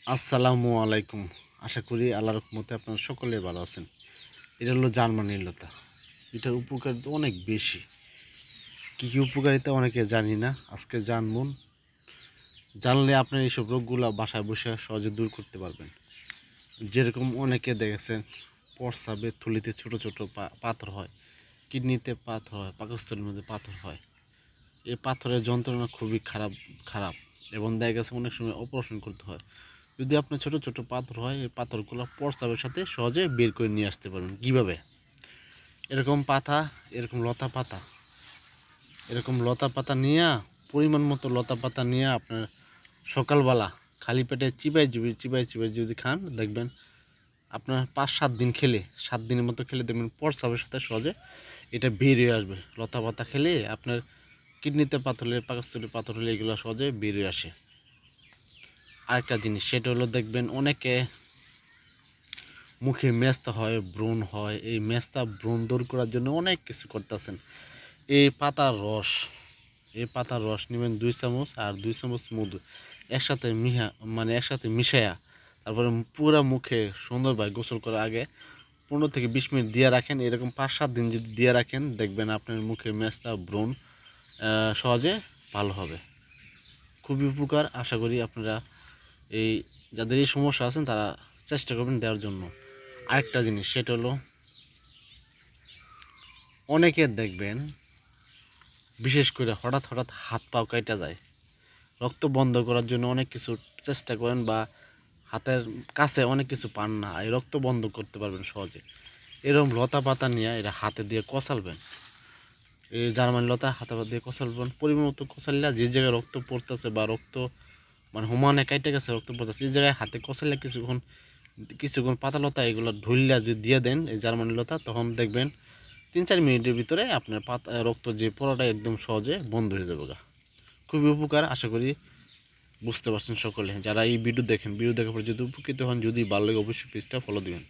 আসসালামু আলাইকুম। আশা করি আল্লাহর রহমতে আপনারা সকলে ভালো আছেন। এটা হলো জার্মানির লতা। এটার উপকারিতা অনেক বেশি। কী কী উপকারিতা অনেকে জানি না, আজকে জানবো। জানলে আপনার এইসব রোগগুলো বাসায় বসে সহজে দূর করতে পারবেন। যেরকম অনেকে দেখেছেন প্রস্রাবের থলিতে ছোট ছোট পাথর হয়, কিডনিতে পাথর হয়, পাকস্থলীর মধ্যে পাথর হয়। এই পাথরের যন্ত্রণা খুবই খারাপ এবং দেখা গেছে অনেক সময় অপারেশন করতে হয়। যদি আপনার ছোট ছোট পাথর হয়, এই পাথরগুলো প্রস্রাবের সাথে সহজে বের করে নিয়ে আসতে পারবেন। কীভাবে? এরকম পাতা, এরকম লতা পাতা, এরকম লতা পাতা নিয়ে, পরিমাণ মতো লতা পাতা নিয়ে আপনার সকালবেলা খালি পেটে চিবাই চিবাই যদি খান, দেখবেন আপনার 5-7 দিন খেলে, 7 দিনের মতো খেলে দেখবেন প্রস্রাবের সাথে সহজে এটা বের হয়ে আসবে। লতা পাতা খেলে আপনার কিডনিতে পাথর হলে, পাকস্থলী পাথর হলে এগুলো সহজে বের হয়ে আসে। আরেকটা জিনিস, সেটা হলো দেখবেন অনেকে মুখে মেস্তা হয়, ব্রণ হয়। এই মেস্তা ব্রণ দূর করার জন্য অনেক কিছু করতেছেন। এই পাতার রস, এই পাতার রস নেবেন 2 চামচ, আর 2 চামচ মধু একসাথে একসাথে মিশায়া তারপরে পুরা মুখে সুন্দরভাবে গোসল করার আগে 15 থেকে 20 মিনিট দিয়ে রাখেন। এরকম 5-7 দিন যদি দিয়ে রাখেন, দেখবেন আপনার মুখে মেস্তা ব্রণ সহজে ভালো হবে। খুবই উপকার। আশা করি আপনারা এই যাদের এই সমস্যা আছেন তারা চেষ্টা করবেন দেওয়ার জন্য। আরেকটা জিনিস, সেটা হলো অনেকের দেখবেন বিশেষ করে হঠাৎ হঠাৎ হাত পাও কেটে যায়। রক্ত বন্ধ করার জন্য অনেক কিছু চেষ্টা করেন বা হাতের কাছে অনেক কিছু পান না, এই রক্ত বন্ধ করতে পারবেন সহজে। এরকম লতা পাতা নিয়ে এরা হাতে দিয়ে কষালবেন। এই জার্মানি লতা হাতে দিয়ে কষালবেন, পরিমাণ মতো কষাইলে যে জায়গায় রক্ত পড়তেছে বা রক্ত হুমানে কাইটে গেছে, রক্ত পড়তেছে, এই জায়গায় হাতে কষাইলে কিছুক্ষণ কিছুক্ষণ পাতা লতা এগুলো ঢুইলা যদি দিয়ে দেন এই জার্মানি লতা, তখন দেখবেন 3-4 মিনিটের ভিতরে আপনার রক্ত যে পড়াটা একদম সহজে বন্ধ হয়ে যাবে। খুবই উপকার। আশা করি বুঝতে পারছেন সকলে। যারা এই ভিডিও দেখেন, ভিডিও দেখার পর যদি উপকৃত হন, যদি ভালো লাগে অবশ্যই পেজটা ফলো দিবেন।